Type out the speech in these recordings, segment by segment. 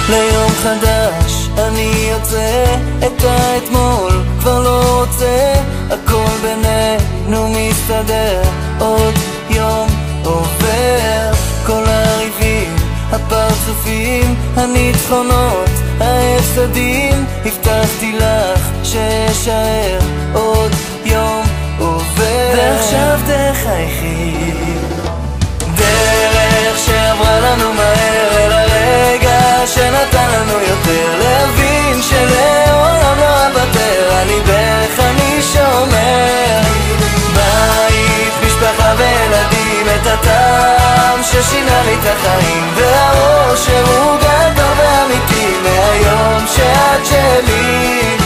ליום חדש אני יוצא, את האתמול כבר לא רוצה, הכל בינינו מסתדר, עוד יום עובר, כל הריבים, הפרצופים, הניצחונות, ההפסדים, הבטחתי לך שאשאר, עוד יום עובר, ועכשיו תחייכי, דרך שעברה לנו מהר, אל הרגע שנתן לנו יותר, להבין שלעולם לא אוותר, אני בך אני שומר, בית, משפחה וילדים, את הטעם ששינה לי את החיים, והאושר הוא גדול ואמיתי, מהיום שאת שלי,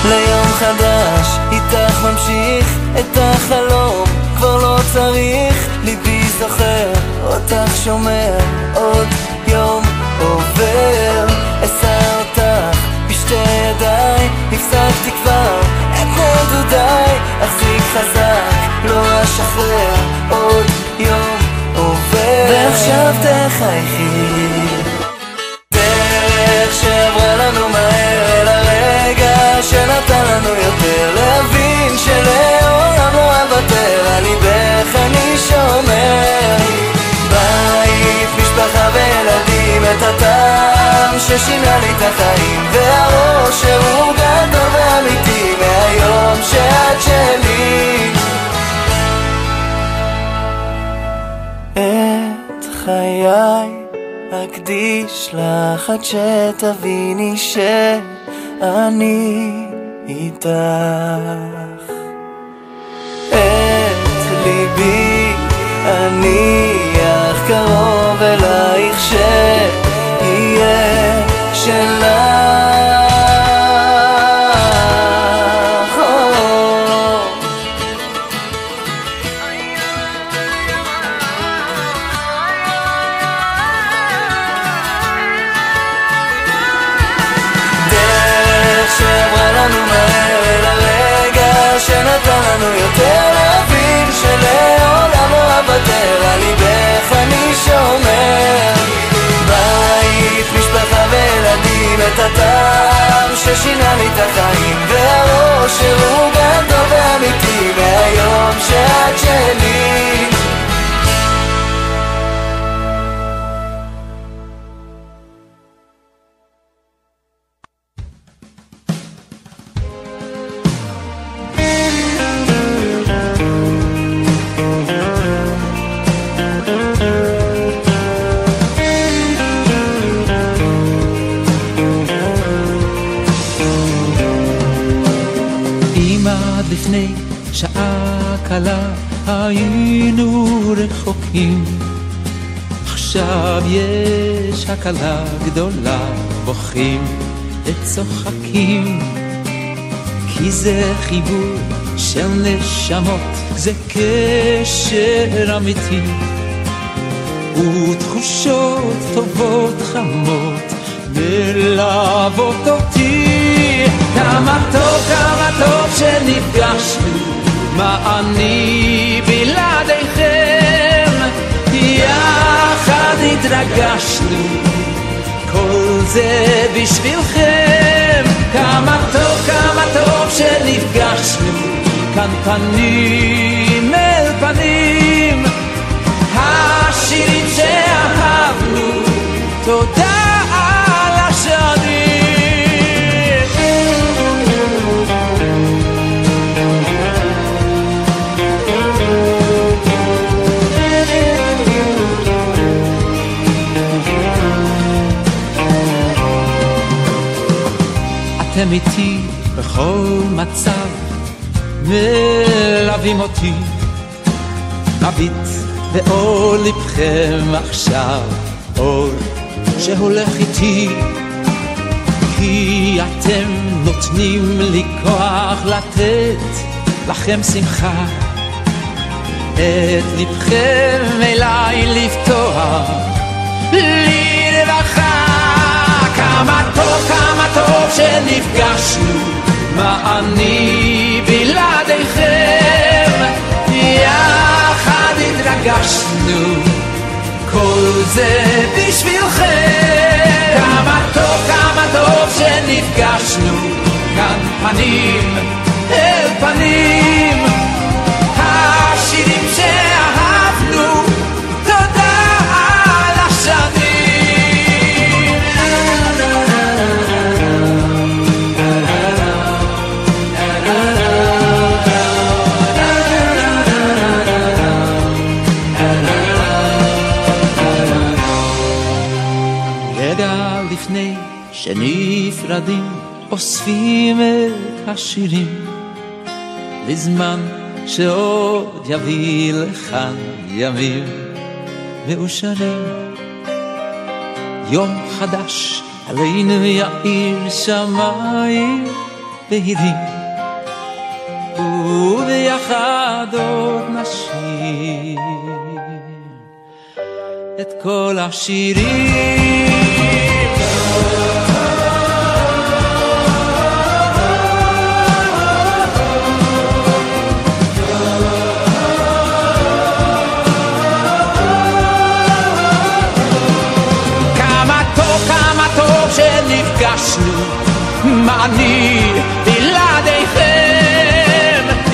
ליום חדש איתך ממשיך, את החלום כבר לא צריך, ליבי זוכר אותך שומר, עוד יום עובר, אשא אותך בשתי ידיי, הפסקתי כבר את נדודיי, אחזיק חזק לא אשחרר, עוד יום עובר, ועכשיו תחייכי, דרך שעברה לנו מהר, אל הרגע שנתן לנו יותר, להבין שלעולם לא אוותר, אני בך אני שומר, בית, משפחה וילדים, את הטעם ששינה לי את החיים, והאושר הוא גדול ואמיתי, מהיום שאת שלי, את חיי אקדיש לך עד שתביני שאני איתך, את ליבי אניח קרוב אלייך, שיהיה שלך, שנתן לנו יותר, להבין שלעולם לא אוותר, אני בך אני שומר, בית, משפחה וילדים, את הטעם ששינה לי את החיים, והאושר הוא גדול ואמיתי, מהיום שאת שלי, לפני שעה קלה היינו רחוקים, עכשיו יש הקלה גדולה, בוכים וצוחקים, כי זה חיבור של נשמות, זה קשר אמיתי, ותחושות טובות חמות מלוות אותי. כמה טוב שנפגשנו, מה אני בלעדיכם, יחד התרגשנו, כל זה בשבילכם. כמה טוב שנפגשנו, כאן פנים אל פנים, השירים שאהבנו, תודה על השנים. אתם איתי בכל מצב, מלווים אותי, מביט באור לבכם עכשיו, אור שהולך איתי, כי אתם נותנים לי כוח לתת לכם שמחה, את לבכם אליי לפתוח לי רווחה. כמה טוב שנפגשנו, מה אני בלעדיכם, יחד התרגשנו, כל זה בשבילכם. פנים אל פנים, השירים שאהבנו, תודה על השנים. רגע לפני שנפרדים אוספים את השירים לזמן שעוד יביא לכאן ימים מאושרים. יום חדש עלינו יאיר שמיים בהירים, וביחד עוד נשיר את כל השירים. שנפגשנו, מה אני בלעדיכם,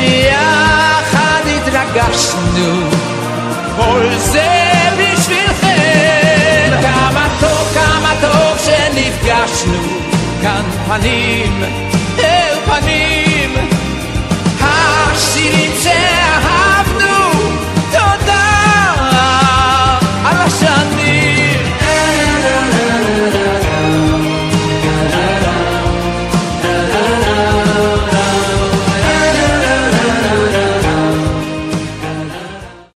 יחד התרגשנו, כל זה בשבילכם. כמה טוב שנפגשנו, כאן פנים אל פנים.